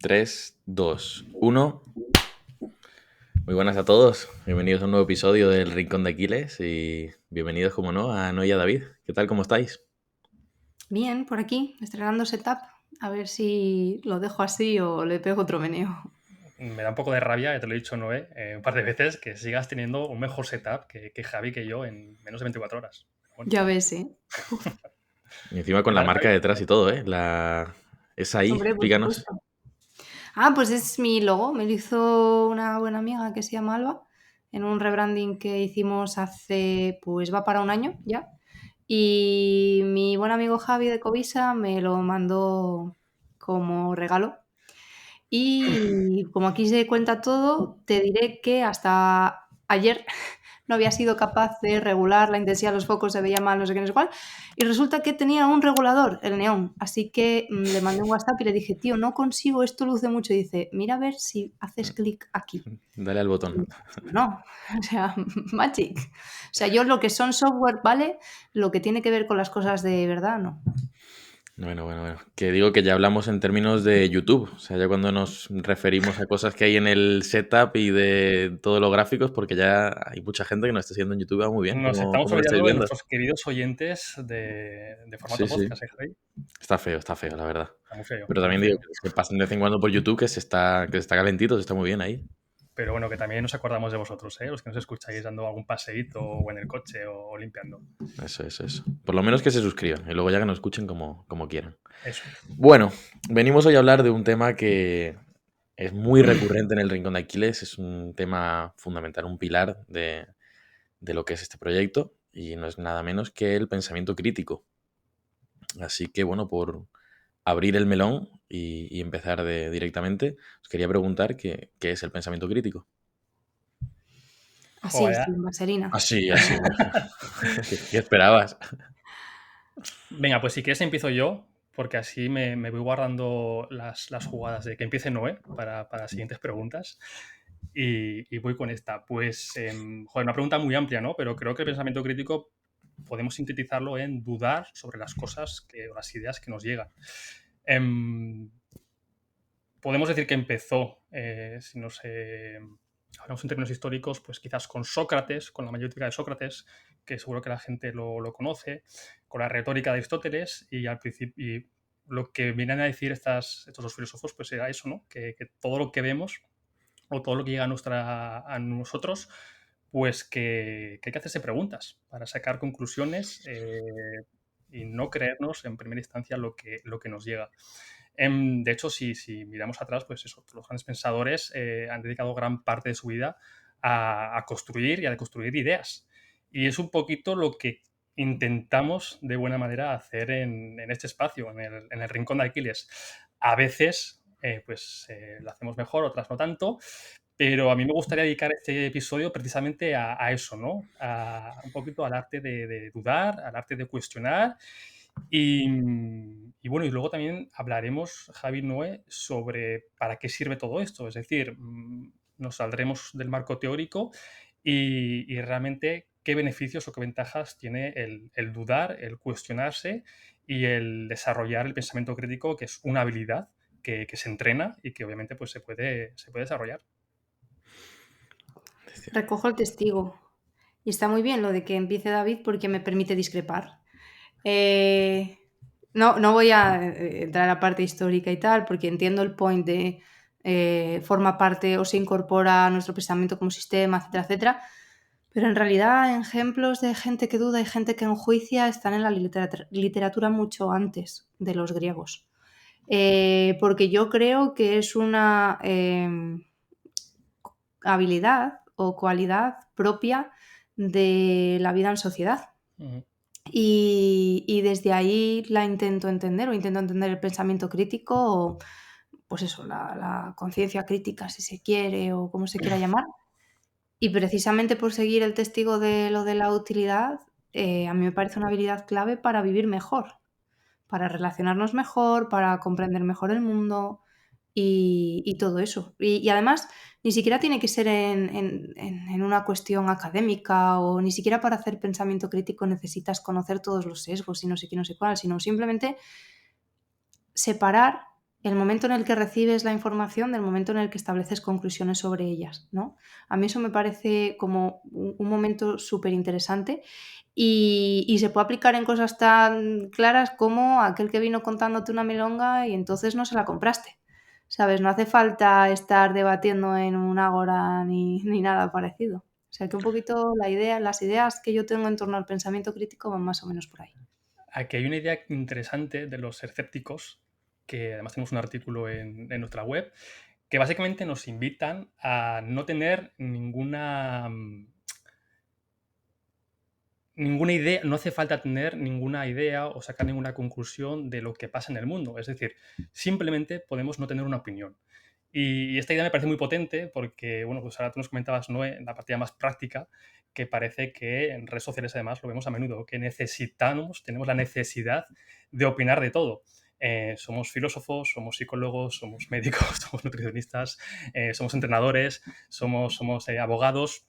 3, 2, 1. Muy buenas a todos. Bienvenidos a un nuevo episodio del Rincón de Aquiles y bienvenidos, como no, a Noé y a David. ¿Qué tal? ¿Cómo estáis? Bien, por aquí, estrenando setup. A ver si lo dejo así o le pego otro meneo. Me da un poco de rabia, ya te lo he dicho, Noé, un par de veces, que sigas teniendo un mejor setup que Javi que yo en menos de 24 horas. Bueno, Ya ves, ¿eh? Y encima con ¿qué la tal, Javi? marca detrás y todo, ¿eh? Es ahí, Hombre, por explícanos. supuesto. Pues es mi logo. Me lo hizo una buena amiga que se llama Alba en un rebranding que hicimos hace, pues va para un año ya. Y mi buen amigo Javi de Covisa me lo mandó como regalo. Y como aquí se cuenta todo, te diré que hasta ayer no había sido capaz de regular la intensidad de los focos, se veía mal, no sé qué, no sé cuál. Y resulta que tenía un regulador, el neón. Así que le mandé un WhatsApp y le dije, tío, no consigo, esto luce mucho. Y dice, mira a ver si haces clic aquí. Dale al botón. Y no, o sea, magic. O sea, yo lo que son software, ¿vale? Lo que tiene que ver con las cosas de verdad, no. Bueno. Que digo que ya hablamos en términos de YouTube. O sea, ya cuando nos referimos a cosas que hay en el setup y de todos los gráficos, porque ya hay mucha gente que nos está siguiendo en YouTube. Muy bien, Nos ¿cómo, estamos cómo lo estáis olvidando de viendo? nuestros queridos oyentes de Sí, formato sí. podcast, ¿eh, Javi? Está feo, la verdad. Está muy feo, Pero está muy también digo feo. que pasen de vez en cuando por YouTube, que se está calentito, se está muy bien ahí. Pero bueno, que también nos acordamos de vosotros, ¿eh? Los que nos escucháis dando algún paseíto o en el coche o limpiando. Eso. Por lo menos que se suscriban y luego ya que nos escuchen como quieran. Eso. Bueno, venimos hoy a hablar de un tema que es muy recurrente en el Rincón de Aquiles, es un tema fundamental, un pilar de lo que es este proyecto y no es nada menos que el pensamiento crítico. Así que bueno, por abrir el melón y empezar directamente, os quería preguntar qué es el pensamiento crítico. Así, Joder. sin vaselina. Así. ¿Qué esperabas? Venga, pues si quieres empiezo yo, porque así me voy guardando las jugadas de que empiece Noé para las siguientes preguntas. Y voy con esta. Pues, joder, una pregunta muy amplia, ¿no? Pero creo que el pensamiento crítico podemos sintetizarlo en dudar sobre las cosas o las ideas que nos llegan. Em, Podemos decir que empezó, si nos hablamos en términos históricos, pues quizás con Sócrates, con la mayéutica de Sócrates, que seguro que la gente lo conoce, con la retórica de Aristóteles, y al principio y lo que vienen a decir estos dos filósofos pues era eso, ¿no? Que todo lo que vemos o todo lo que llega a nosotros, pues que hay que hacerse preguntas para sacar conclusiones y no creernos en primera instancia lo que nos llega. De hecho, si miramos atrás, pues eso, los grandes pensadores han dedicado gran parte de su vida a construir y a deconstruir ideas. Y es un poquito lo que intentamos de buena manera hacer en este espacio, en el Rincón de Aquiles. A veces lo hacemos mejor, otras no tanto, pero a mí me gustaría dedicar este episodio precisamente a eso, ¿no? Un poquito al arte de dudar, al arte de cuestionar y bueno, y luego también hablaremos, Javi y Noé, sobre para qué sirve todo esto. Es decir, nos saldremos del marco teórico y realmente qué beneficios o qué ventajas tiene el dudar, el cuestionarse y el desarrollar el pensamiento crítico, que es una habilidad que se entrena y que obviamente pues, se puede desarrollar. Recojo el testigo. Y está muy bien lo de que empiece David porque me permite discrepar. Eh, no voy a entrar a la parte histórica y tal, porque entiendo el point de forma parte o se incorpora a nuestro pensamiento como sistema, etcétera, etcétera. Pero en realidad, ejemplos de gente que duda y gente que enjuicia están en la literatura mucho antes de los griegos. Porque yo creo que es una habilidad o cualidad propia de la vida en sociedad. Ujú. Y desde ahí la intento entender o intento entender el pensamiento crítico o pues eso, la conciencia crítica si se quiere o como se quiera llamar. Y precisamente por seguir el testigo de lo de la utilidad, a mí me parece una habilidad clave para vivir mejor, para relacionarnos mejor, para comprender mejor el mundo y todo eso. Y además, ni siquiera tiene que ser en una cuestión académica o ni siquiera para hacer pensamiento crítico necesitas conocer todos los sesgos y no sé qué, no sé cuál, sino simplemente separar. el momento en el que recibes la información del momento en el que estableces conclusiones sobre ellas, ¿no? A mí eso me parece como un momento súper interesante y se puede aplicar en cosas tan claras como aquel que vino contándote una milonga y entonces no se la compraste, ¿sabes? No hace falta estar debatiendo en un ágora ni nada parecido. O sea que un poquito las ideas que yo tengo en torno al pensamiento crítico van más o menos por ahí. Aquí hay una idea interesante de los escépticos, que además tenemos un artículo en nuestra web, que básicamente nos invitan a no tener ninguna idea, no hace falta tener ninguna idea o sacar ninguna conclusión de lo que pasa en el mundo. Es decir, simplemente podemos no tener una opinión. Y esta idea me parece muy potente porque, bueno, pues ahora tú nos comentabas, Noé, en la partida más práctica, que parece que en redes sociales además lo vemos a menudo, que tenemos la necesidad de opinar de todo. Somos filósofos, somos psicólogos, somos médicos, somos nutricionistas, somos entrenadores, somos abogados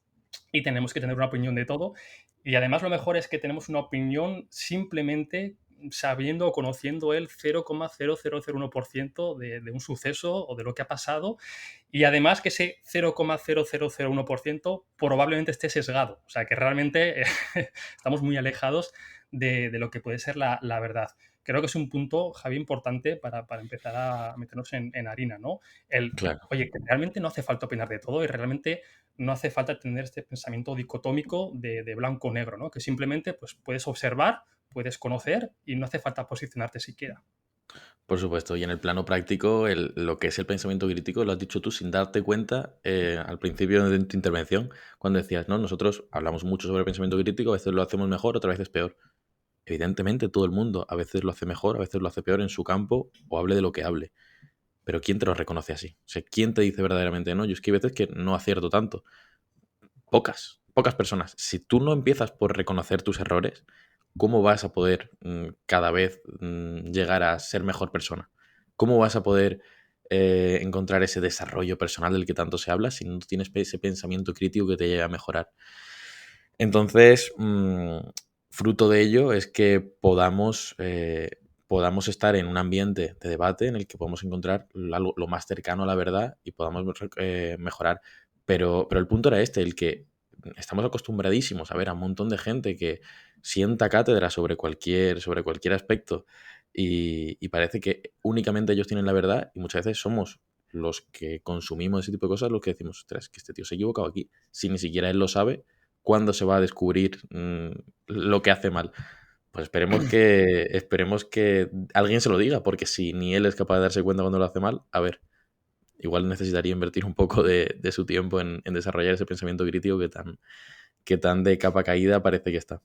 y tenemos que tener una opinión de todo. Y además lo mejor es que tenemos una opinión simplemente sabiendo o conociendo el 0,0001% de un suceso o de lo que ha pasado, y además que ese 0,0001% probablemente esté sesgado, o sea que realmente estamos muy alejados de lo que puede ser la verdad. Creo que es un punto, Javi, importante para empezar a meternos en harina, ¿no? Claro. Oye, que realmente no hace falta opinar de todo y realmente no hace falta tener este pensamiento dicotómico de blanco-negro, ¿no? Que simplemente pues, puedes observar, puedes conocer y no hace falta posicionarte siquiera. Por supuesto, y en el plano práctico, lo que es el pensamiento crítico, lo has dicho tú sin darte cuenta al principio de tu intervención, cuando decías, no, nosotros hablamos mucho sobre pensamiento crítico, a veces lo hacemos mejor, otras veces peor. Evidentemente, todo el mundo a veces lo hace mejor, a veces lo hace peor en su campo o hable de lo que hable. Pero ¿quién te lo reconoce así? O sea, ¿quién te dice verdaderamente no? Yo es que hay veces que no acierto tanto. Pocas personas. Si tú no empiezas por reconocer tus errores, ¿cómo vas a poder cada vez llegar a ser mejor persona? ¿Cómo vas a poder encontrar ese desarrollo personal del que tanto se habla si no tienes ese pensamiento crítico que te lleve a mejorar? Entonces, fruto de ello es que podamos estar en un ambiente de debate en el que podamos encontrar lo más cercano a la verdad y podamos mejorar. Pero el punto era este, el que estamos acostumbradísimos a ver a un montón de gente que sienta cátedra sobre cualquier aspecto y parece que únicamente ellos tienen la verdad y muchas veces somos los que consumimos ese tipo de cosas los que decimos, ostras, que este tío se ha equivocado aquí. Si ni siquiera él lo sabe, ¿cuándo se va a descubrir lo que hace mal? Pues esperemos que alguien se lo diga, porque si ni él es capaz de darse cuenta cuando lo hace mal, a ver, igual necesitaría invertir un poco de su tiempo en desarrollar ese pensamiento crítico que tan de capa caída parece que está.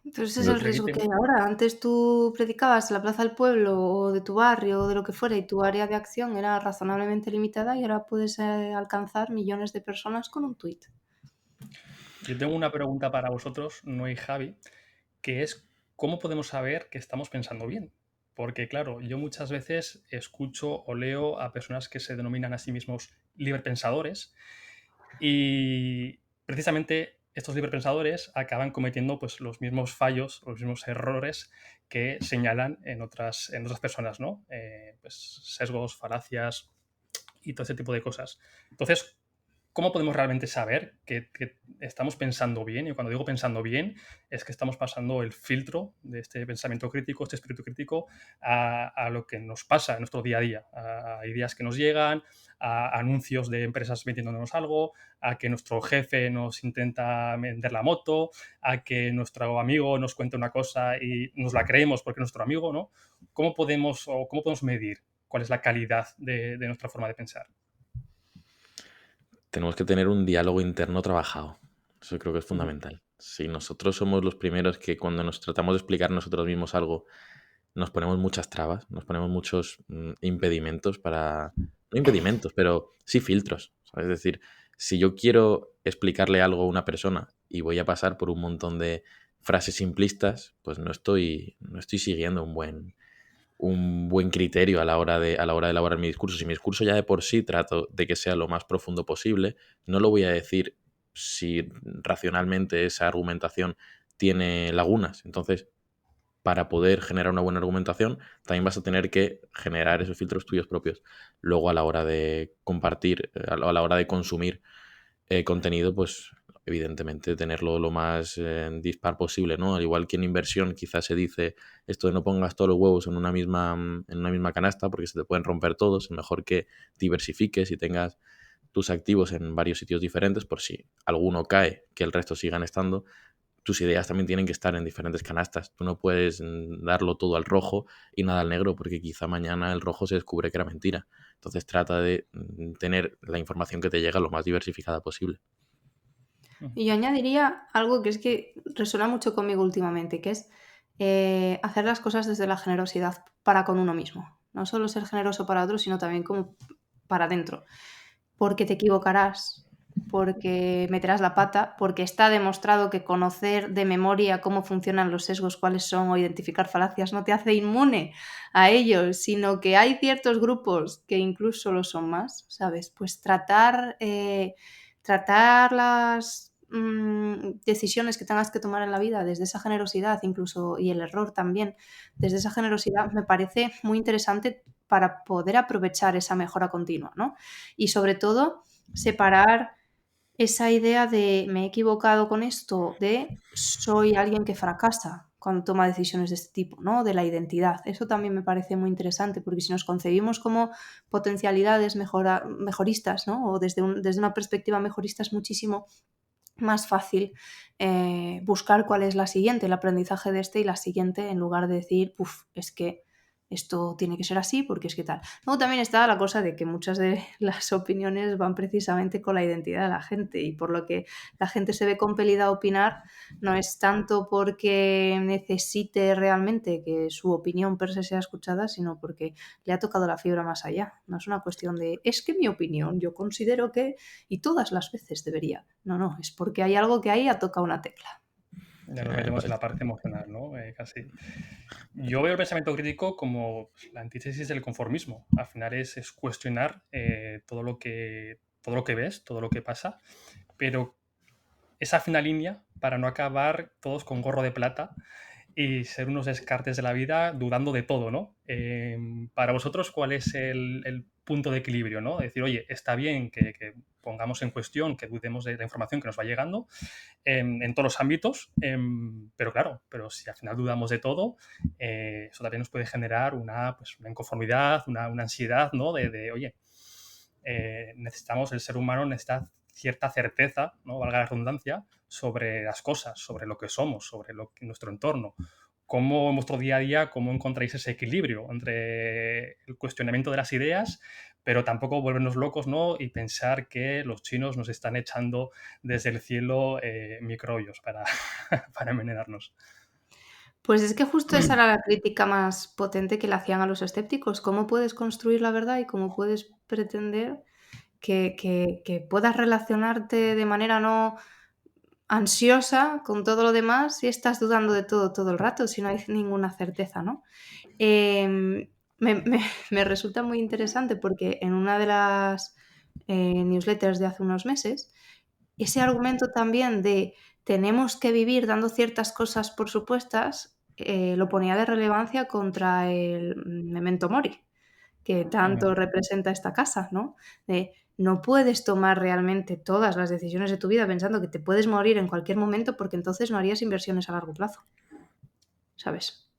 Entonces ese es Yo el creo que riesgo que tengo... hay ahora. Antes tú predicabas en la plaza del pueblo o de tu barrio o de lo que fuera y tu área de acción era razonablemente limitada y ahora puedes alcanzar millones de personas con un tuit. Yo tengo una pregunta para vosotros, Noé y Javi, que es ¿cómo podemos saber que estamos pensando bien? Porque claro, yo muchas veces escucho o leo a personas que se denominan a sí mismos liberpensadores y precisamente estos liberpensadores acaban cometiendo pues, los mismos fallos, los mismos errores que señalan en otras personas, ¿no? Pues sesgos, falacias y todo ese tipo de cosas. Entonces, ¿cómo podemos realmente saber que estamos pensando bien? Y cuando digo pensando bien, es que estamos pasando el filtro de este pensamiento crítico, este espíritu crítico, a lo que nos pasa en nuestro día a día, a ideas que nos llegan, a anuncios de empresas vendiéndonos algo, a que nuestro jefe nos intenta vender la moto, a que nuestro amigo nos cuenta una cosa y nos la creemos porque es nuestro amigo, ¿no? ¿Cómo podemos medir cuál es la calidad de nuestra forma de pensar? Tenemos que tener un diálogo interno trabajado. Eso creo que es Ujú. fundamental. Si nosotros somos los primeros que cuando nos tratamos de explicar nosotros mismos algo, nos ponemos muchas trabas, nos ponemos muchos impedimentos para... No impedimentos, pero sí filtros. ¿Sabes? Es decir, si yo quiero explicarle algo a una persona y voy a pasar por un montón de frases simplistas, pues no estoy siguiendo un buen criterio a la hora de elaborar mi discurso. Si mi discurso ya de por sí trato de que sea lo más profundo posible, no lo voy a decir si racionalmente esa argumentación tiene lagunas. Entonces, para poder generar una buena argumentación, también vas a tener que generar esos filtros tuyos propios. Luego, a la hora de compartir, a la hora de consumir contenido, pues evidentemente tenerlo lo más dispar posible, ¿no? Al igual que en inversión quizás se dice esto de no pongas todos los huevos en una misma canasta porque se te pueden romper todos, es mejor que diversifiques y tengas tus activos en varios sitios diferentes por si alguno cae, que el resto sigan estando. Tus ideas también tienen que estar en diferentes canastas. Tú no puedes darlo todo al rojo y nada al negro porque quizá mañana el rojo se descubre que era mentira. Entonces trata de tener la información que te llega lo más diversificada posible. Y yo añadiría algo que es que resuena mucho conmigo últimamente, que es hacer las cosas desde la generosidad para con uno mismo. No solo ser generoso para otros, sino también como para adentro. Porque te equivocarás, porque meterás la pata, porque está demostrado que conocer de memoria cómo funcionan los sesgos, cuáles son, o identificar falacias no te hace inmune a ellos, sino que hay ciertos grupos que incluso lo son más, ¿sabes? Pues tratar las decisiones que tengas que tomar en la vida desde esa generosidad, incluso, y el error también, desde esa generosidad, me parece muy interesante para poder aprovechar esa mejora continua, ¿no? Y sobre todo, separar esa idea de me he equivocado con esto, de soy alguien que fracasa cuando toma decisiones de este tipo, ¿no? De la identidad. Eso también me parece muy interesante, porque si nos concebimos como potencialidades mejoristas, ¿no? O desde una perspectiva mejorista es muchísimo más fácil buscar cuál es la siguiente, el aprendizaje de este y la siguiente, en lugar de decir, es que esto tiene que ser así porque es que tal. Luego también está la cosa de que muchas de las opiniones van precisamente con la identidad de la gente y por lo que la gente se ve compelida a opinar no es tanto porque necesite realmente que su opinión per se sea escuchada, sino porque le ha tocado la fibra más allá. No es una cuestión de, es que mi opinión, yo considero que, y todas las veces debería. No, es porque hay algo que ahí ha tocado una tecla. Ya nos metemos en la parte emocional, ¿no? Casi. Yo veo el pensamiento crítico como la antítesis del conformismo. Al final es cuestionar todo lo que ves, todo lo que pasa, pero esa fina línea para no acabar todos con gorro de plata y ser unos descartes de la vida dudando de todo, ¿no? Para vosotros, ¿cuál es el punto de equilibrio, ¿no? Decir, oye, está bien que pongamos en cuestión, que dudemos de la información que nos va llegando en todos los ámbitos, pero claro, pero si al final dudamos de todo, eso también nos puede generar una inconformidad, una ansiedad, ¿no? Oye, el ser humano necesita cierta certeza, ¿no? Valga la redundancia, sobre las cosas, sobre lo que somos, sobre nuestro entorno. ¿Cómo en vuestro día a día, cómo encontráis ese equilibrio entre el cuestionamiento de las ideas, pero tampoco volvernos locos, ¿no? Y pensar que los chinos nos están echando desde el cielo microbios para envenenarnos? Pues es que justo esa era la crítica más potente que le hacían a los escépticos. ¿Cómo puedes construir la verdad y cómo puedes pretender que puedas relacionarte de manera no ansiosa con todo lo demás si estás dudando de todo el rato, si no hay ninguna certeza, ¿no? Me resulta muy interesante porque en una de las newsletters de hace unos meses, ese argumento también de tenemos que vivir dando ciertas cosas por supuestas, lo ponía de relevancia contra el Memento Mori, que tanto representa esta casa, ¿no? De no puedes tomar realmente todas las decisiones de tu vida pensando que te puedes morir en cualquier momento porque entonces no harías inversiones a largo plazo, ¿sabes?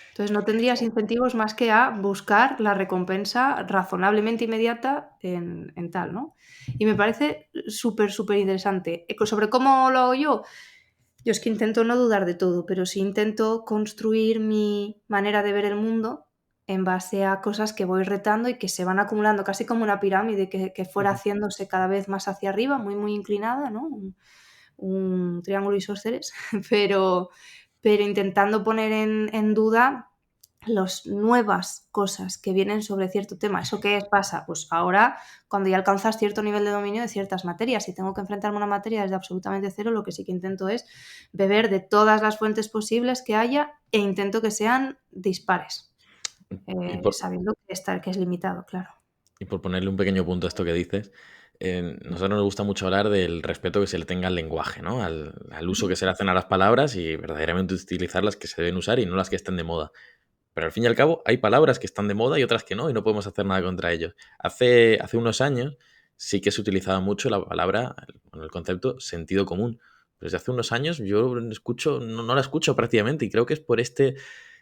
Entonces no tendrías incentivos más que a buscar la recompensa razonablemente inmediata en tal, ¿no? Y me parece súper interesante. Sobre cómo lo hago yo es que intento no dudar de todo, pero sí intento construir mi manera de ver el mundo en base a cosas que voy retando y que se van acumulando, casi como una pirámide que fuera haciéndose cada vez más hacia arriba, muy inclinada, ¿no? Un triángulo isósceles, pero intentando poner en duda las nuevas cosas que vienen sobre cierto tema. ¿Eso qué pasa? Pues ahora, cuando ya alcanzas cierto nivel de dominio de ciertas materias, y tengo que enfrentarme a una materia desde absolutamente cero, lo que sí que intento es beber de todas las fuentes posibles que haya e intento que sean dispares, sabiendo que es limitado, claro. Y por ponerle un pequeño punto a esto que dices, nosotros nos gusta mucho hablar del respeto que se le tenga al lenguaje, ¿no? Al uso que se le hacen a las palabras y verdaderamente utilizar las que se deben usar y no las que estén de moda. Pero al fin y al cabo hay palabras que están de moda y otras que no, y no podemos hacer nada contra ellos. Hace unos años sí que se utilizaba mucho la palabra, el concepto sentido común. Pero desde hace unos años yo no la escucho prácticamente, y creo que es por este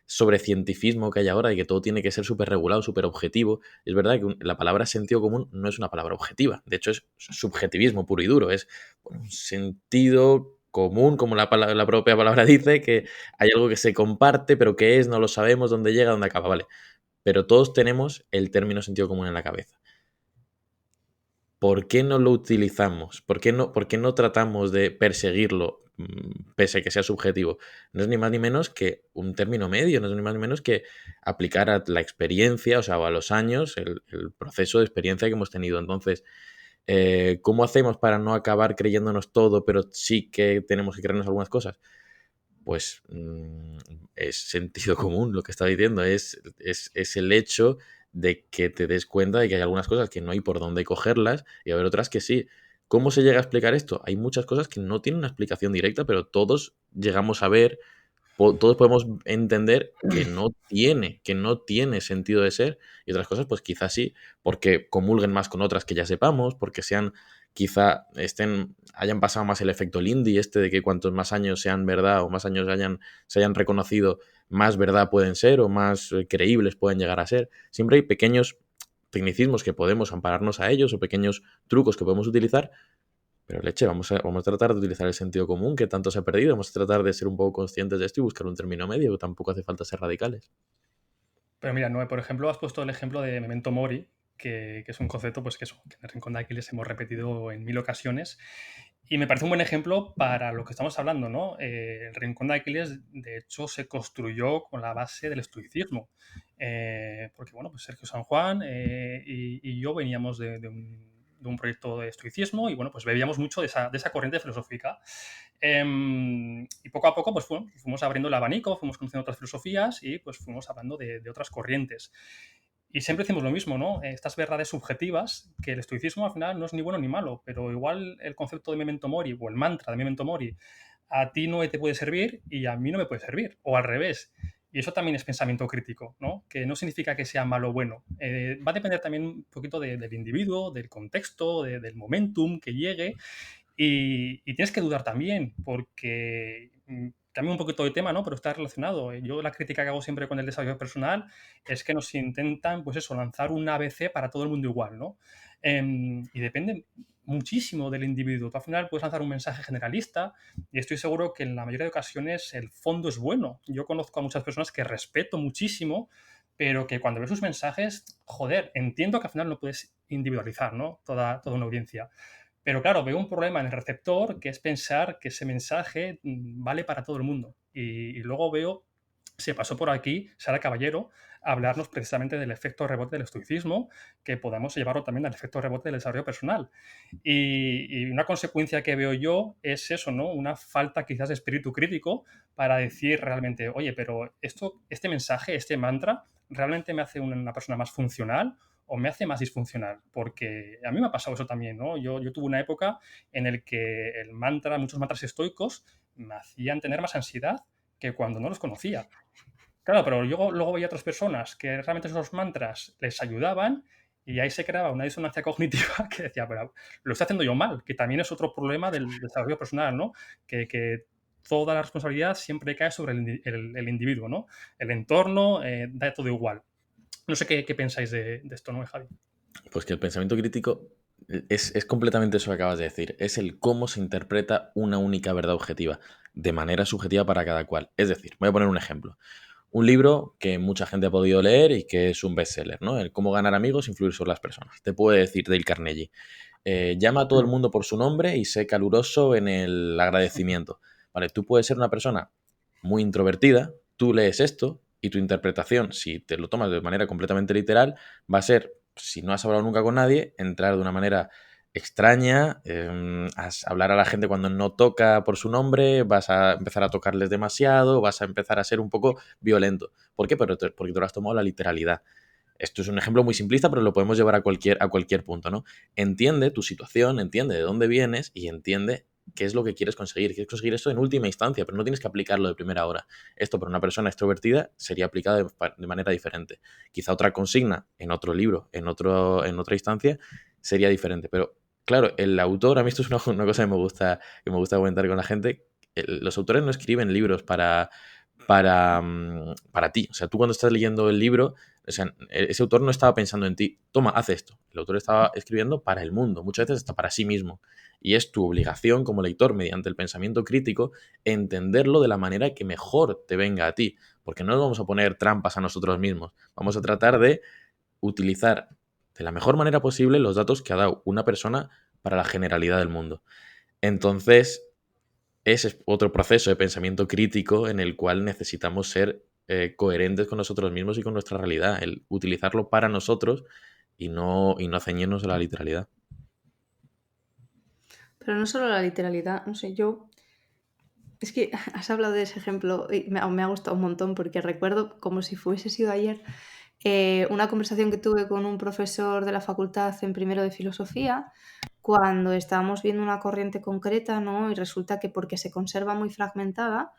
sobrecientificismo que hay ahora y que todo tiene que ser súper regulado, súper objetivo. Es verdad que la palabra sentido común no es una palabra objetiva, de hecho es subjetivismo puro y duro, es un sentido común, como la propia palabra dice, que hay algo que se comparte, pero qué es, no lo sabemos, dónde llega, dónde acaba, vale. Pero todos tenemos el término sentido común en la cabeza. ¿Por qué no lo utilizamos? ¿Por qué no tratamos de perseguirlo, pese a que sea subjetivo? No es ni más ni menos que un término medio, no es ni más ni menos que aplicar a la experiencia, o sea, a los años, el proceso de experiencia que hemos tenido. Entonces, ¿cómo hacemos para no acabar creyéndonos todo, pero sí que tenemos que creernos algunas cosas? Pues es sentido común lo que está diciendo, es el hecho de que te des cuenta de que hay algunas cosas que no hay por dónde cogerlas y haber otras que sí. ¿Cómo se llega a explicar esto? Hay muchas cosas que no tienen una explicación directa, pero todos llegamos a ver, todos podemos entender que no tiene sentido de ser, y otras cosas pues quizás sí, porque comulguen más con otras que ya sepamos, porque hayan pasado más el efecto Lindy, de que cuantos más años sean verdad o más años se hayan reconocido, más verdad pueden ser o más creíbles pueden llegar a ser. Siempre hay pequeños tecnicismos que podemos ampararnos a ellos o pequeños trucos que podemos utilizar, pero leche, vamos a tratar de utilizar el sentido común que tanto se ha perdido, vamos a tratar de ser un poco conscientes de esto y buscar un término medio, que tampoco hace falta ser radicales. Pero mira, Noé, por ejemplo, has puesto el ejemplo de Memento Mori, que es un concepto pues, que en el Rincón de Aquiles hemos repetido en 1000 ocasiones. Y me parece un buen ejemplo para lo que estamos hablando, ¿no? El Rincón de Aquiles, de hecho, se construyó con la base del estoicismo. Porque, bueno, pues Sergio San Juan y yo veníamos de un proyecto de estoicismo y, bueno, pues bebíamos mucho de esa corriente filosófica. Y poco a poco, pues fuimos abriendo el abanico, fuimos conociendo otras filosofías y pues fuimos hablando de otras corrientes. Y siempre decimos lo mismo, ¿no? Estas verdades subjetivas, que el estoicismo al final no es ni bueno ni malo, pero igual el concepto de Memento Mori o el mantra de Memento Mori a ti no te puede servir y a mí no me puede servir, o al revés. Y eso también es pensamiento crítico, ¿no? Que no significa que sea malo o bueno. Va a depender también un poquito del individuo, del contexto, del momentum que llegue. Y tienes que dudar también, porque cambia un poquito de tema, ¿no? Pero está relacionado. Yo la crítica que hago siempre con el desarrollo personal es que nos intentan, pues eso, lanzar un ABC para todo el mundo igual, ¿no? Y depende muchísimo del individuo. Tú al final puedes lanzar un mensaje generalista y estoy seguro que en la mayoría de ocasiones el fondo es bueno. Yo conozco a muchas personas que respeto muchísimo, pero que cuando ves sus mensajes, joder, entiendo que al final no puedes individualizar, ¿no? Toda una audiencia. Pero claro, veo un problema en el receptor, que es pensar que ese mensaje vale para todo el mundo. Y luego veo, se pasó por aquí Sara Caballero a hablarnos precisamente del efecto rebote del estoicismo, que podamos llevarlo también al efecto rebote del desarrollo personal. Y una consecuencia que veo yo es eso, ¿no? Una falta quizás de espíritu crítico para decir realmente, oye, pero este mensaje, este mantra, ¿realmente me hace una persona más funcional o me hace más disfuncional? Porque a mí me ha pasado eso también, ¿no? Yo tuve una época en el que muchos mantras estoicos me hacían tener más ansiedad que cuando no los conocía. Claro, pero luego veía otras personas que realmente esos mantras les ayudaban y ahí se creaba una disonancia cognitiva que decía, pero lo estoy haciendo yo mal, que también es otro problema del desarrollo personal, ¿no? Que toda la responsabilidad siempre cae sobre el individuo, ¿no? El entorno da todo igual. No sé qué pensáis de esto, ¿no, Javi? Pues que el pensamiento crítico es completamente eso que acabas de decir. Es el cómo se interpreta una única verdad objetiva, de manera subjetiva para cada cual. Es decir, voy a poner un ejemplo. Un libro que mucha gente ha podido leer y que es un bestseller, ¿no? El cómo ganar amigos e influir sobre las personas. Te puede decir Dale Carnegie. Llama a todo el mundo por su nombre y sé caluroso en el agradecimiento. Vale, tú puedes ser una persona muy introvertida, tú lees esto y tu interpretación, si te lo tomas de manera completamente literal, va a ser, si no has hablado nunca con nadie, entrar de una manera extraña, hablar a la gente cuando no toca por su nombre, vas a empezar a tocarles demasiado, vas a empezar a ser un poco violento. ¿Por qué? Porque te lo has tomado la literalidad. Esto es un ejemplo muy simplista, pero lo podemos llevar a cualquier punto, ¿no? Entiende tu situación, entiende de dónde vienes y entiende qué es lo que quieres conseguir. Quieres conseguir esto en última instancia, pero no tienes que aplicarlo de primera hora. Esto para una persona extrovertida sería aplicado de manera diferente. Quizá otra consigna en otro libro, en otra instancia, sería diferente. Pero claro, el autor, a mí esto es una cosa que me gusta comentar con la gente. Los autores no escriben libros para ti. O sea, tú cuando estás leyendo el libro, o sea, ese autor no estaba pensando en ti, toma, haz esto. El autor estaba escribiendo para el mundo, muchas veces hasta para sí mismo. Y es tu obligación como lector, mediante el pensamiento crítico, entenderlo de la manera que mejor te venga a ti. Porque no nos vamos a poner trampas a nosotros mismos. Vamos a tratar de utilizar de la mejor manera posible los datos que ha dado una persona para la generalidad del mundo. Entonces, ese es otro proceso de pensamiento crítico en el cual necesitamos ser coherentes con nosotros mismos y con nuestra realidad, el utilizarlo para nosotros y no ceñirnos a la literalidad. Pero no solo la literalidad, no sé, yo... Es que has hablado de ese ejemplo y me ha gustado un montón porque recuerdo, como si fuese sido ayer, una conversación que tuve con un profesor de la facultad en primero de filosofía cuando estábamos viendo una corriente concreta, ¿no? Y resulta que porque se conserva muy fragmentada,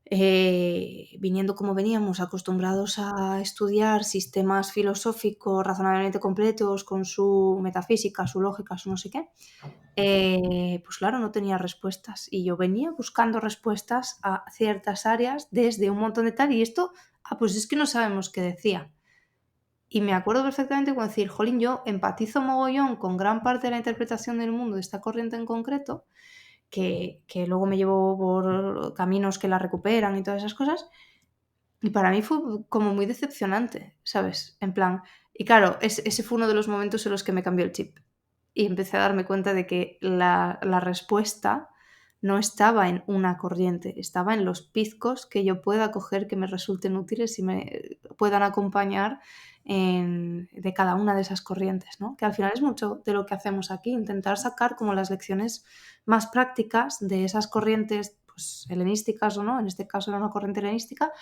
viniendo como veníamos, acostumbrados a estudiar sistemas filosóficos razonablemente completos con su metafísica, su lógica, su no sé qué, pues claro, no tenía respuestas. Y yo venía buscando respuestas a ciertas áreas desde un montón de tal, y esto, pues es que no sabemos qué decía. Y me acuerdo perfectamente cuando decir, jolín, yo empatizo mogollón con gran parte de la interpretación del mundo de esta corriente en concreto, que luego me llevo por caminos que la recuperan y todas esas cosas. Y para mí fue como muy decepcionante, ¿sabes? En plan, y claro, ese fue uno de los momentos en los que me cambió el chip. Y empecé a darme cuenta de que la respuesta no estaba en una corriente, estaba en los pizcos que yo pueda coger que me resulten útiles y me puedan acompañar de cada una de esas corrientes, ¿no? Que al final es mucho de lo que hacemos aquí, intentar sacar como las lecciones más prácticas de esas corrientes, pues helenísticas o no, en este caso era una corriente helenística,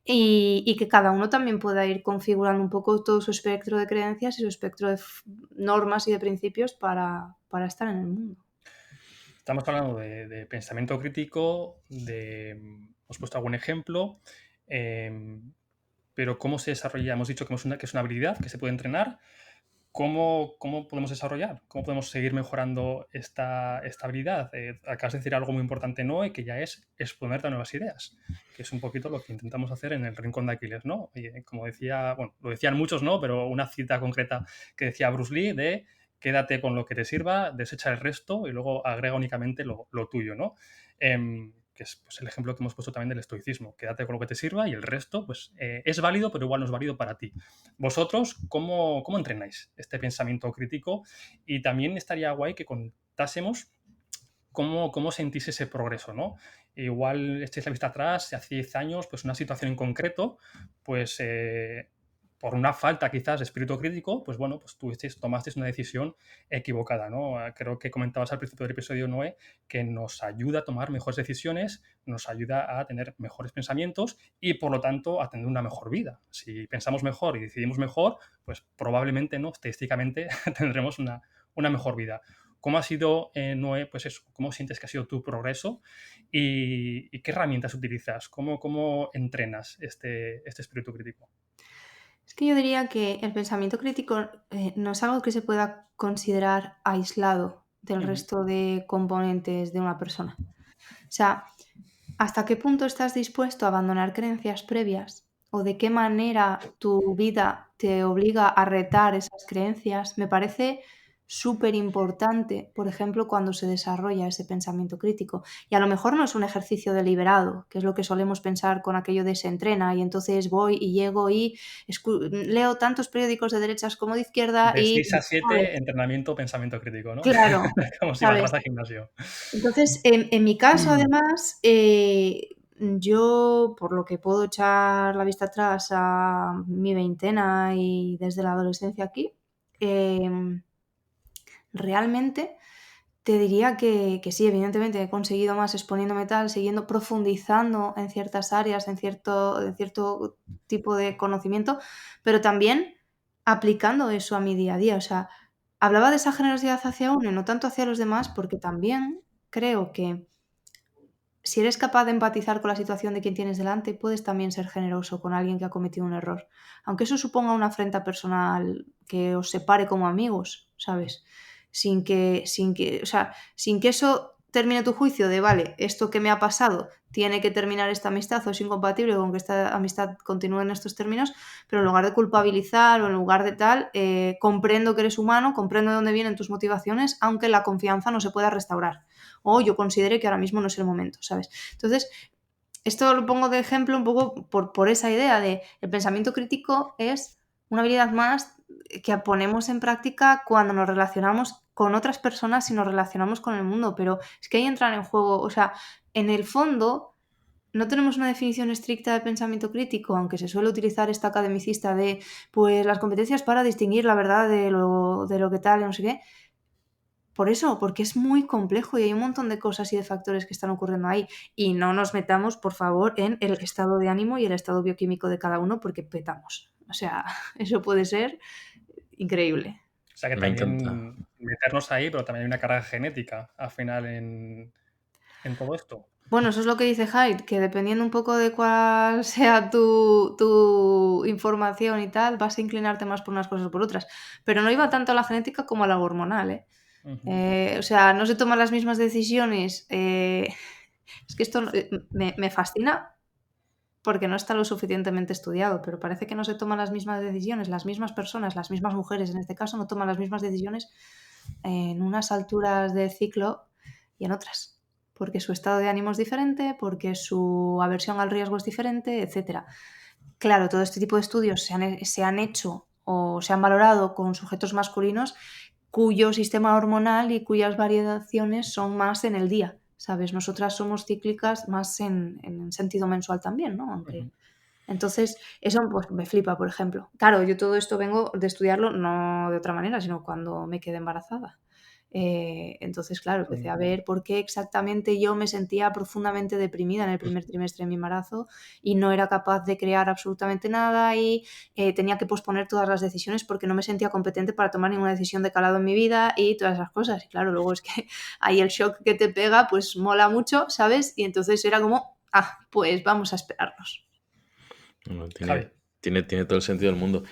y que cada uno también pueda ir configurando un poco todo su espectro de creencias y su espectro de normas y de principios para estar en el mundo. Estamos hablando de pensamiento crítico, hemos puesto algún ejemplo, pero ¿cómo se desarrolla? Hemos dicho que es una habilidad que se puede entrenar. ¿Cómo podemos desarrollar? ¿Cómo podemos seguir mejorando esta habilidad? Acabas de decir algo muy importante, Noé, que ya es exponerte a nuevas ideas, que es un poquito lo que intentamos hacer en el Rincón de Aquiles, ¿no? Y, como decía, bueno, lo decían muchos, ¿no? Pero una cita concreta que decía Bruce Lee de quédate con lo que te sirva, desecha el resto y luego agrega únicamente lo tuyo, ¿no? Que es pues, el ejemplo que hemos puesto también del estoicismo. Quédate con lo que te sirva y el resto pues, es válido, pero igual no es válido para ti. Vosotros, ¿cómo entrenáis este pensamiento crítico? Y también estaría guay que contásemos cómo sentís ese progreso, ¿no? Igual echéis la vista atrás, hace 10 años, pues una situación en concreto, pues por una falta quizás de espíritu crítico, pues bueno, pues tomasteis una decisión equivocada, ¿no? Creo que comentabas al principio del episodio, Noé, que nos ayuda a tomar mejores decisiones, nos ayuda a tener mejores pensamientos y por lo tanto a tener una mejor vida. Si pensamos mejor y decidimos mejor, pues probablemente, ¿no? Estadísticamente tendremos una mejor vida. ¿Cómo ha sido, Noé, pues eso? ¿Cómo sientes que ha sido tu progreso? ¿Y qué herramientas utilizas? ¿Cómo entrenas este espíritu crítico? Es que yo diría que el pensamiento crítico no es algo que se pueda considerar aislado del Ujú. resto de componentes de una persona. O sea, ¿hasta qué punto estás dispuesto a abandonar creencias previas? ¿O de qué manera tu vida te obliga a retar esas creencias? Me parece súper importante, por ejemplo, cuando se desarrolla ese pensamiento crítico. Y a lo mejor no es un ejercicio deliberado, que es lo que solemos pensar con aquello de se entrena y entonces voy y llego y leo tantos periódicos de derechas como de izquierda De y, 6 a ¿sabes? 7, entrenamiento, pensamiento crítico, ¿no? Claro, Como si ¿sabes? vas al gimnasio. Entonces, en mi caso, además, yo, por lo que puedo echar la vista atrás a mi veintena y desde la adolescencia aquí, realmente te diría que sí, evidentemente he conseguido más exponiéndome tal, siguiendo profundizando en ciertas áreas, en cierto tipo de conocimiento, pero también aplicando eso a mi día a día. O sea, hablaba de esa generosidad hacia uno y no tanto hacia los demás, porque también creo que si eres capaz de empatizar con la situación de quien tienes delante, puedes también ser generoso con alguien que ha cometido un error. Aunque eso suponga una afrenta personal que os separe como amigos, ¿sabes? O sea, sin que eso termine tu juicio de, vale, esto que me ha pasado tiene que terminar esta amistad o es incompatible con que esta amistad continúe en estos términos, pero en lugar de culpabilizar o en lugar de tal, comprendo que eres humano, comprendo de dónde vienen tus motivaciones, aunque la confianza no se pueda restaurar o yo considere que ahora mismo no es el momento, ¿sabes? Entonces, esto lo pongo de ejemplo un poco por esa idea de el pensamiento crítico es una habilidad más que ponemos en práctica cuando nos relacionamos con otras personas y nos relacionamos con el mundo, pero es que ahí entran en juego, o sea, en el fondo no tenemos una definición estricta de pensamiento crítico, aunque se suele utilizar esta academicista de pues las competencias para distinguir la verdad de lo que tal, no sé qué. Por eso, porque es muy complejo y hay un montón de cosas y de factores que están ocurriendo ahí. Y no nos metamos, por favor, en el estado de ánimo y el estado bioquímico de cada uno porque petamos. O sea, eso puede ser increíble. O sea que Me encanta. también meternos ahí, pero también hay una carga genética al final en todo esto. Bueno, eso es lo que dice Hyde, que dependiendo un poco de cuál sea tu información y tal, vas a inclinarte más por unas cosas o por otras. Pero no iba tanto a la genética como a la hormonal, ¿eh? O sea, no se toman las mismas decisiones. Es que esto me fascina porque no está lo suficientemente estudiado, pero parece que no se toman las mismas decisiones, las mismas personas, las mismas mujeres en este caso, no toman las mismas decisiones en unas alturas del ciclo y en otras, porque su estado de ánimo es diferente, porque su aversión al riesgo es diferente, etc. Claro, todo este tipo de estudios se han hecho o se han valorado con sujetos masculinos cuyo sistema hormonal y cuyas variaciones son más en el día, ¿sabes? Nosotras somos cíclicas más en sentido mensual también, ¿no? Aunque... Entonces, eso pues, me flipa, por ejemplo. Claro, yo todo esto vengo de estudiarlo no de otra manera, sino cuando me quedé embarazada. Entonces, claro, empecé a ver por qué exactamente yo me sentía profundamente deprimida en el primer trimestre de mi embarazo y no era capaz de crear absolutamente nada y tenía que posponer todas las decisiones porque no me sentía competente para tomar ninguna decisión de calado en mi vida y todas esas cosas. Y claro, luego es que ahí el shock que te pega pues mola mucho, ¿sabes? Y entonces era como, pues vamos a esperarnos. Bueno, Javi. tiene todo el sentido del mundo.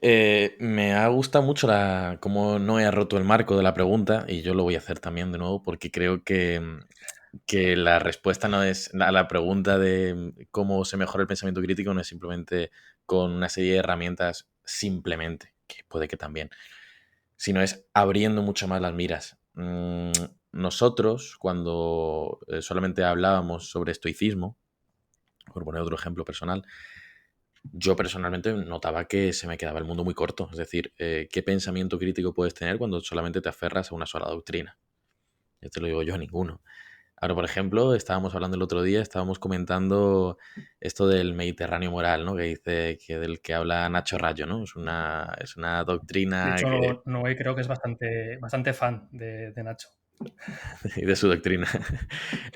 Me ha gustado mucho cómo no he roto el marco de la pregunta y yo lo voy a hacer también de nuevo porque creo que la respuesta no es a la pregunta de cómo se mejora el pensamiento crítico, no es simplemente con una serie de herramientas simplemente, que puede que también, sino es abriendo mucho más las miras. Nosotros, cuando solamente hablábamos sobre estoicismo, por poner otro ejemplo personal, yo personalmente notaba que se me quedaba el mundo muy corto. Es decir, ¿qué pensamiento crítico puedes tener cuando solamente te aferras a una sola doctrina? Ya te lo digo yo, ninguno. Ahora, por ejemplo, estábamos hablando el otro día, estábamos comentando esto del Mediterráneo moral, ¿no? Que dice que del que habla Nacho Rayo, ¿no? Es una De doctrina hecho, que, Noé creo que es bastante fan de Nacho. de su doctrina.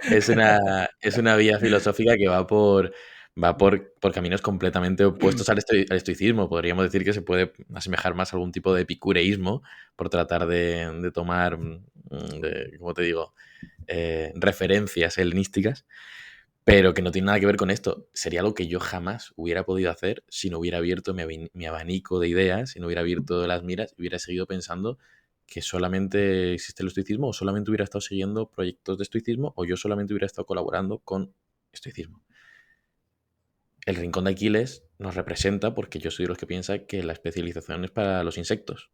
Es una vía filosófica que va por caminos completamente opuestos al estoicismo. Podríamos decir que se puede asemejar más a algún tipo de epicureísmo por tratar de tomar, ¿cómo te digo? Referencias helenísticas, pero que no tiene nada que ver con esto. Sería algo que yo jamás hubiera podido hacer si no hubiera abierto mi abanico de ideas, si no hubiera abierto las miras y hubiera seguido pensando que solamente existe el estoicismo o solamente hubiera estado siguiendo proyectos de estoicismo o yo solamente hubiera estado colaborando con estoicismo. El rincón de Aquiles nos representa porque yo soy de los que piensa que la especialización es para los insectos,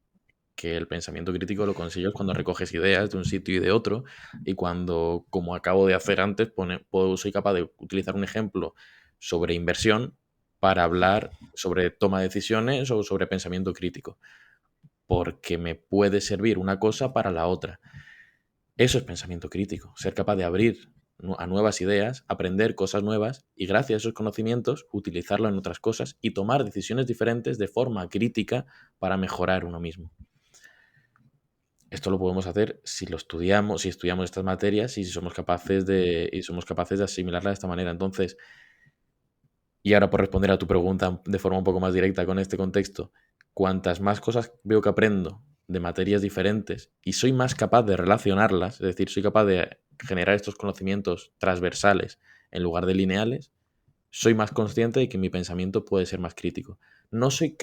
que el pensamiento crítico lo consigues cuando recoges ideas de un sitio y de otro y cuando, como acabo de hacer antes, soy capaz de utilizar un ejemplo sobre inversión para hablar sobre toma de decisiones o sobre pensamiento crítico, porque me puede servir una cosa para la otra. Eso es pensamiento crítico, ser capaz de abrir a nuevas ideas, aprender cosas nuevas y gracias a esos conocimientos utilizarlo en otras cosas y tomar decisiones diferentes de forma crítica para mejorar uno mismo. Esto lo podemos hacer si lo estudiamos, si estudiamos estas materias y si somos capaces de asimilarlas de esta manera. Entonces, y ahora por responder a tu pregunta de forma un poco más directa con este contexto, cuantas más cosas veo que aprendo de materias diferentes y soy más capaz de relacionarlas, es decir, soy capaz de generar estos conocimientos transversales en lugar de lineales, soy más consciente de que mi pensamiento puede ser más crítico. No soy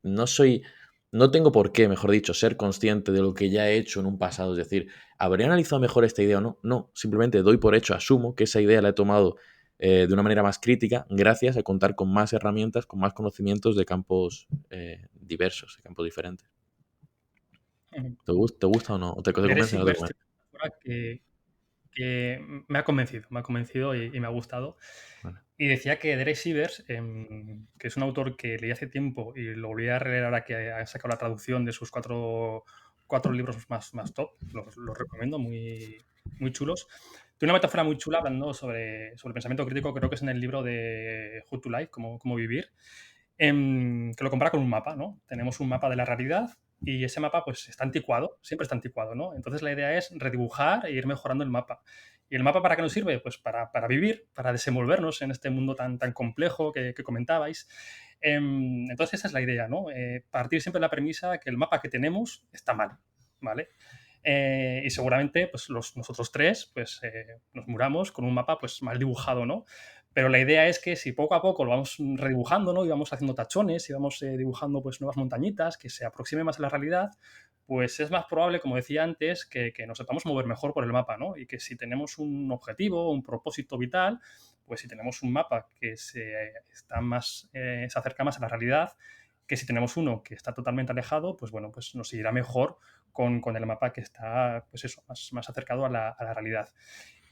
no soy, no tengo por qué, mejor dicho, ser consciente de lo que ya he hecho en un pasado, es decir, ¿habría analizado mejor esta idea o no? No, simplemente doy por hecho, asumo que esa idea la he tomado de una manera más crítica gracias a contar con más herramientas, con más conocimientos de campos diversos, de campos diferentes. Ujú. ¿Te gusta o no? ¿O te Derek convence o no te Sivers convence? tiene una metáfora que me ha convencido y me ha gustado. Vale. Y decía que Derek Sivers, que es un autor que leí hace tiempo y lo volví a releer ahora que ha sacado la traducción de sus cuatro libros más top, los recomiendo, muy, muy chulos. Tiene una metáfora muy chula hablando sobre pensamiento crítico, creo que es en el libro de How to Live, cómo vivir, que lo compara con un mapa, ¿no? Tenemos un mapa de la realidad y ese mapa pues está anticuado, siempre está anticuado, ¿no? Entonces la idea es redibujar e ir mejorando el mapa. ¿Y el mapa para qué nos sirve? Pues para vivir, para desenvolvernos en este mundo tan complejo que comentabais. Entonces esa es la idea, ¿no? Partir siempre de la premisa que el mapa que tenemos está mal, ¿vale? Y seguramente pues nosotros tres pues, nos muramos con un mapa pues mal dibujado, ¿no? Pero la idea es que si poco a poco lo vamos redibujando, ¿no? Y vamos haciendo tachones y vamos dibujando pues nuevas montañitas que se aproximen más a la realidad, pues es más probable, como decía antes, que nos sepamos mover mejor por el mapa, ¿no? Y que si tenemos un objetivo, un propósito vital, pues si tenemos un mapa que se acerca más a la realidad, que si tenemos uno que está totalmente alejado, pues bueno, pues nos irá mejor con el mapa que está, pues eso, más acercado a la realidad.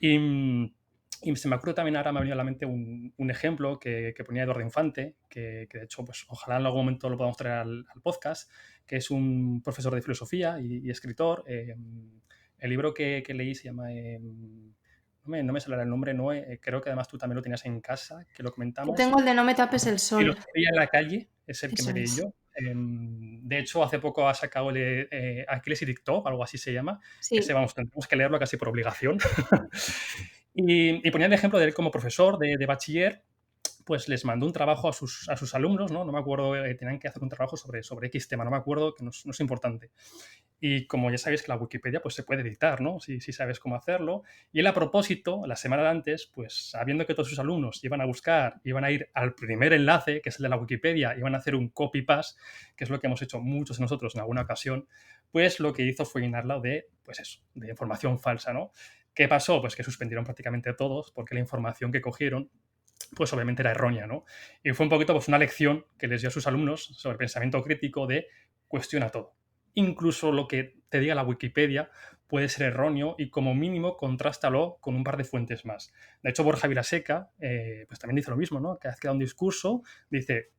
Y, y se me ocurre también, ahora me ha venido a la mente un ejemplo que ponía Eduardo Infante, que de hecho, pues ojalá en algún momento lo podamos traer al podcast, que es un profesor de filosofía y escritor. El libro que leí se llama, no me saldrá el nombre, no, creo que además tú también lo tenías en casa, que lo Yo comentamos. tengo el de No me tapes el sol. Filosofía en la calle es el que Eso me leí es. yo. De hecho, hace poco ha sacado el Aquiles y TikTok, algo así se llama. Ese, Sí. vamos, tendremos que leerlo casi por obligación. Y ponía el ejemplo de él como profesor de bachiller, pues les mandó un trabajo a sus alumnos, ¿no? No me acuerdo, tenían que hacer un trabajo sobre X tema, no me acuerdo, que no es importante. Y como ya sabéis que la Wikipedia pues se puede editar, ¿no? Si sabes cómo hacerlo. Y él a propósito, la semana de antes, pues sabiendo que todos sus alumnos iban a ir al primer enlace, que es el de la Wikipedia, iban a hacer un copy-paste, que es lo que hemos hecho muchos de nosotros en alguna ocasión, pues lo que hizo fue llenarla de, pues eso, de información falsa, ¿no? ¿Qué pasó? Pues que suspendieron prácticamente todos porque la información que cogieron pues obviamente era errónea, ¿no? Y fue un poquito pues una lección que les dio a sus alumnos sobre pensamiento crítico de cuestiona todo. Incluso lo que te diga la Wikipedia puede ser erróneo y como mínimo contrástalo con un par de fuentes más. De hecho, Borja Vilaseca pues también dice lo mismo, ¿no? Que hace un discurso, dice,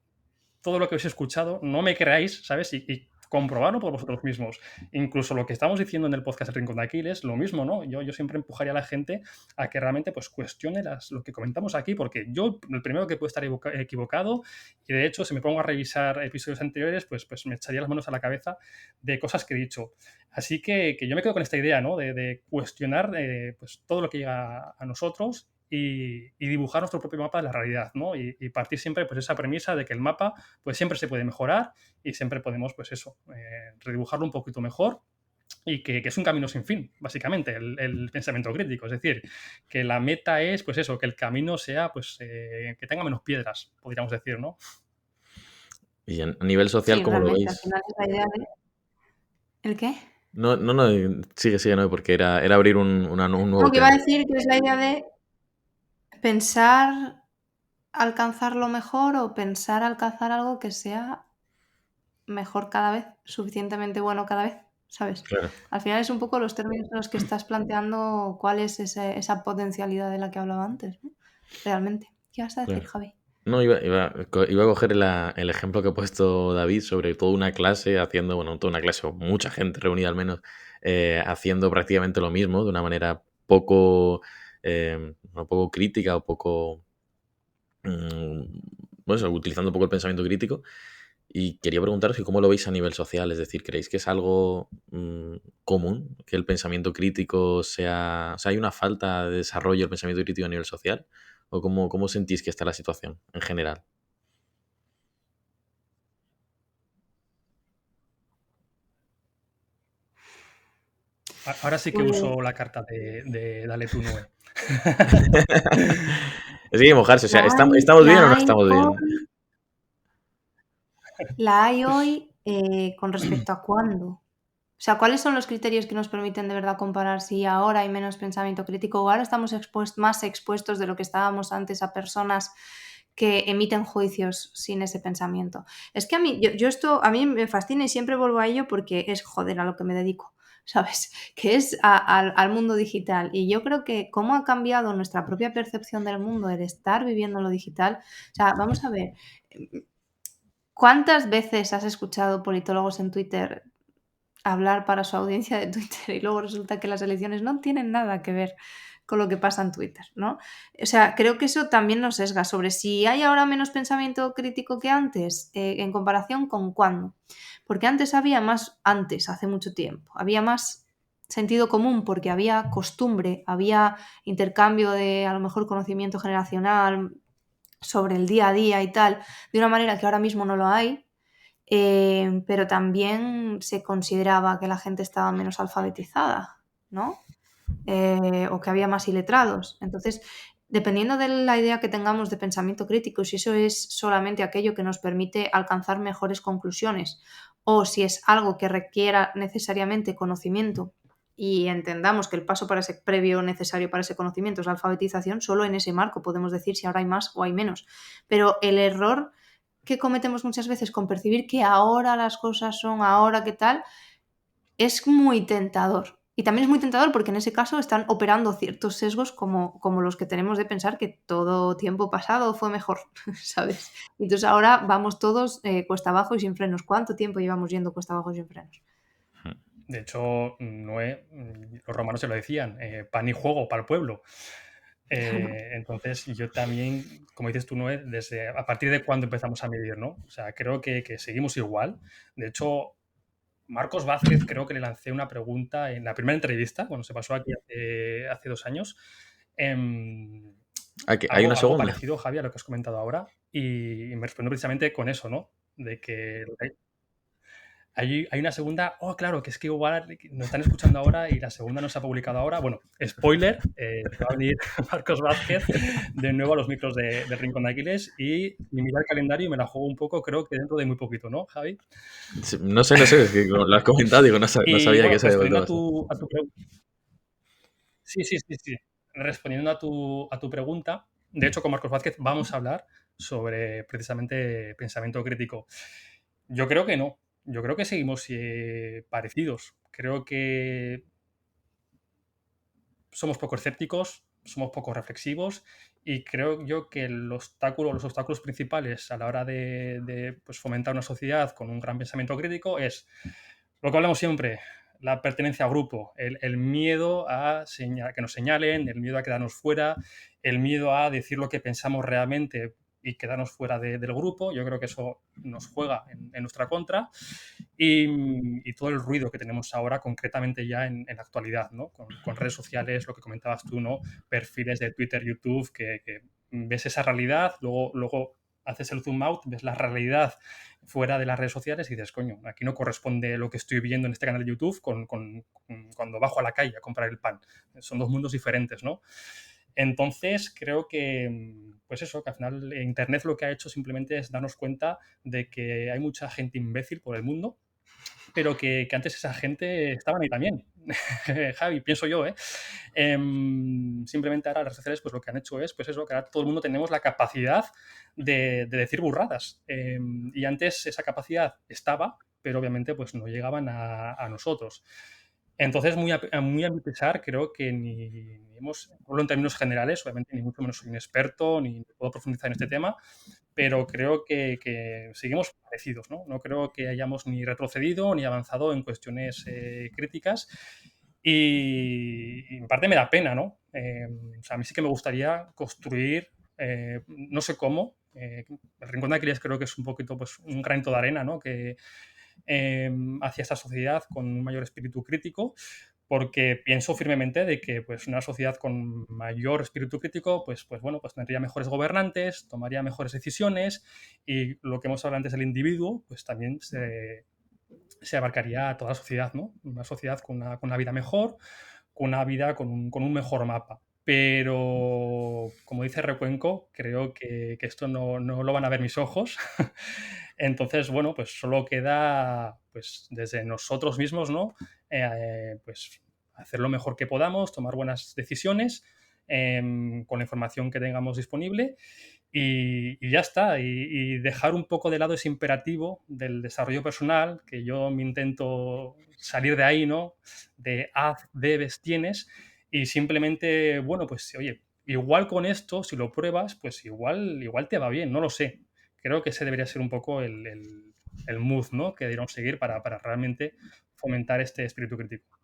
todo lo que habéis escuchado, no me creáis, ¿sabes? Y comprobarlo por vosotros mismos. Incluso lo que estamos diciendo en el podcast El Rincón de Aquiles, lo mismo, ¿no? Yo siempre empujaría a la gente a que realmente pues cuestione lo que comentamos aquí, porque yo el primero que puedo estar equivocado, y de hecho si me pongo a revisar episodios anteriores, pues me echaría las manos a la cabeza de cosas que he dicho. Así que yo me quedo con esta idea, ¿no? De cuestionar pues todo lo que llega a nosotros y dibujar nuestro propio mapa de la realidad, ¿no? Y partir siempre pues esa premisa de que el mapa pues siempre se puede mejorar y siempre podemos pues eso, redibujarlo un poquito mejor y que es un camino sin fin, básicamente, el pensamiento crítico. Es decir, que la meta es pues eso, que el camino sea pues que tenga menos piedras, podríamos decir, ¿no? Y a nivel social, Sí, ¿cómo lo realmente. Al veis? final es la idea de. ¿El qué? No, no, no, sigue, no, porque era abrir un No, nuevo que iba a tema. decir que es la idea de pensar alcanzar lo mejor o pensar alcanzar algo que sea mejor cada vez, suficientemente bueno cada vez, ¿sabes? Claro. Al final es un poco los términos en los que estás planteando cuál es esa potencialidad de la que hablaba antes, ¿no? Realmente. ¿Qué vas a decir, Claro. Javi? No, iba a coger el ejemplo que ha puesto David sobre toda una clase haciendo, bueno, toda una clase o mucha gente reunida al menos, haciendo prácticamente lo mismo de una manera no poco crítica o poco, bueno, eso, utilizando un poco el pensamiento crítico. Y quería preguntaros que cómo lo veis a nivel social, es decir, ¿creéis que es algo común que el pensamiento crítico sea, o sea, hay una falta de desarrollo del pensamiento crítico a nivel social? ¿O cómo sentís que está la situación en general? Ahora sí que Pues uso la carta de Dale tú, Noé. Es que hay que mojarse, o sea, la hay, ¿estamos bien o la no hay estamos bien? hoy, la hay hoy con respecto a cuándo. O sea, ¿cuáles son los criterios que nos permiten de verdad comparar si ahora hay menos pensamiento crítico o ahora estamos más expuestos de lo que estábamos antes a personas que emiten juicios sin ese pensamiento? Es que a mí, yo esto a mí me fascina y siempre vuelvo a ello porque es joder a lo que me dedico, ¿sabes? Que es al mundo digital. Y yo creo que cómo ha cambiado nuestra propia percepción del mundo el estar viviendo lo digital. O sea, vamos a ver, ¿cuántas veces has escuchado politólogos en Twitter hablar para su audiencia de Twitter y luego resulta que las elecciones no tienen nada que ver con lo que pasa en Twitter, ¿no? O sea, creo que eso también nos sesga sobre si hay ahora menos pensamiento crítico que antes, en comparación con cuándo. Porque antes había más, hace mucho tiempo, había más sentido común porque había costumbre, había intercambio de a lo mejor conocimiento generacional sobre el día a día y tal, de una manera que ahora mismo no lo hay, pero también se consideraba que la gente estaba menos alfabetizada, ¿no? O que había más iletrados. Entonces, dependiendo de la idea que tengamos de pensamiento crítico, si eso es solamente aquello que nos permite alcanzar mejores conclusiones o si es algo que requiera necesariamente conocimiento y entendamos que el paso para ese previo necesario para ese conocimiento es la alfabetización, solo en ese marco podemos decir si ahora hay más o hay menos. Pero el error que cometemos muchas veces con percibir que ahora las cosas son ahora que tal, es muy tentador. Y también es muy tentador porque en ese caso están operando ciertos sesgos como los que tenemos de pensar que todo tiempo pasado fue mejor, ¿sabes? Entonces ahora vamos todos cuesta abajo y sin frenos. ¿Cuánto tiempo llevamos yendo cuesta abajo y sin frenos? De hecho, Noé, los romanos se lo decían, pan y juego para el pueblo. Claro. Entonces, yo también, como dices tú, Noé, a partir de cuándo empezamos a medir, ¿no? O sea, creo que seguimos igual. De hecho, Marcos Vázquez creo que le lancé una pregunta en la primera entrevista, cuando se pasó aquí hace 2 años. Hay una Algo segunda. parecido, Javi, a lo que has comentado ahora, y me respondió precisamente con eso, ¿no? De que hay una segunda. Oh, claro, que es que igual nos están escuchando ahora y la segunda no se ha publicado ahora. Bueno, spoiler, va a venir Marcos Vázquez de nuevo a los micros del Rincón de Aquiles y mira el calendario y me la juego un poco, creo que dentro de muy poquito, ¿no, Javi? No sé, es que lo has comentado, digo, no Y sabía que bueno, eso había vuelto respondiendo a a pasar. tu pregunta. Sí, sí, sí, sí. Respondiendo a tu pregunta, de hecho, con Marcos Vázquez vamos a hablar sobre precisamente pensamiento crítico. Yo creo que no. Yo creo que seguimos parecidos. Creo que somos poco escépticos, somos poco reflexivos y creo yo que los obstáculos principales a la hora de pues, fomentar una sociedad con un gran pensamiento crítico es lo que hablamos siempre, la pertenencia a grupo, el miedo a que nos señalen, el miedo a quedarnos fuera, el miedo a decir lo que pensamos realmente y quedarnos fuera del grupo. Yo creo que eso nos juega en nuestra contra. Y todo el ruido que tenemos ahora concretamente ya en la actualidad, ¿no? Con redes sociales, lo que comentabas tú, ¿no? Perfiles de Twitter, YouTube, que ves esa realidad, luego haces el zoom out, ves la realidad fuera de las redes sociales y dices, coño, aquí no corresponde lo que estoy viendo en este canal de YouTube cuando bajo a la calle a comprar el pan. Son dos mundos diferentes, ¿no? Entonces, creo que, pues eso, que al final Internet lo que ha hecho simplemente es darnos cuenta de que hay mucha gente imbécil por el mundo, pero que antes esa gente estaban ahí también. Javi, pienso yo, ¿eh? Simplemente ahora las redes sociales pues lo que han hecho es, pues eso, que ahora todo el mundo tenemos la capacidad de decir burradas. Y antes esa capacidad estaba, pero obviamente pues no llegaban a nosotros. Entonces, muy a mi pesar, creo que ni hemos, hablo en términos generales, obviamente ni mucho menos soy un experto, ni puedo profundizar en este tema, pero creo que seguimos parecidos, ¿no? No creo que hayamos ni retrocedido ni avanzado en cuestiones críticas y en parte me da pena, ¿no? O sea, a mí sí que me gustaría construir, no sé cómo, el Rincón de Aquiles creo que es un poquito pues, un granito de arena, ¿no? Hacia esta sociedad con un mayor espíritu crítico, porque pienso firmemente de que pues, una sociedad con mayor espíritu crítico pues bueno, pues tendría mejores gobernantes, tomaría mejores decisiones y lo que hemos hablado antes del individuo, pues también se abarcaría a toda la sociedad, ¿no? Una sociedad con una vida mejor, con una vida con un mejor mapa. Pero, como dice Recuenco, creo que esto no lo van a ver mis ojos. Entonces, bueno, pues solo queda, pues desde nosotros mismos, ¿no? Pues hacer lo mejor que podamos, tomar buenas decisiones con la información que tengamos disponible y ya está. Y dejar un poco de lado ese imperativo del desarrollo personal, que yo me intento salir de ahí, ¿no? De haz, debes, tienes, y simplemente, bueno, pues oye, igual con esto, si lo pruebas, pues igual te va bien, no lo sé. Creo que ese debería ser un poco el mood, ¿no? Que deberíamos seguir para realmente fomentar este espíritu crítico.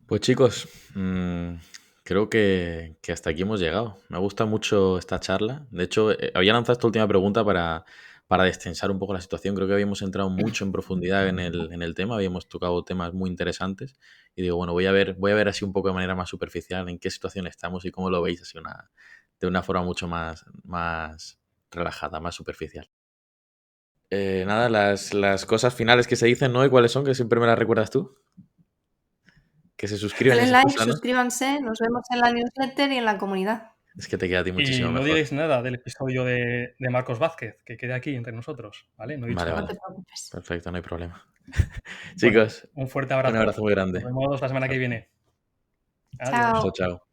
Pues chicos, creo que hasta aquí hemos llegado. Me gusta mucho esta charla. De hecho, había lanzado esta última pregunta para destensar un poco la situación. Creo que habíamos entrado mucho en profundidad en el tema, habíamos tocado temas muy interesantes. Y digo, bueno, voy a ver así un poco de manera más superficial en qué situación estamos y cómo lo veis así de una forma mucho más relajada, más superficial. Nada, las cosas finales que se dicen, ¿no? ¿Y cuáles son? Que siempre me las recuerdas tú. Que se suscriban y Denle esas like, cosas, ¿no? suscríbanse, nos vemos en la newsletter y en la comunidad. Es que te queda a ti Y muchísimo no mejor. digáis nada del episodio de Marcos Vázquez, que quede aquí entre nosotros, ¿vale? No he dicho Vale, nada. No vale. te preocupes. Perfecto, no hay problema. Bueno, Chicos, un fuerte un abrazo. abrazo muy Nos grande. vemos la semana que viene. Adiós. Chao, Chao. chao.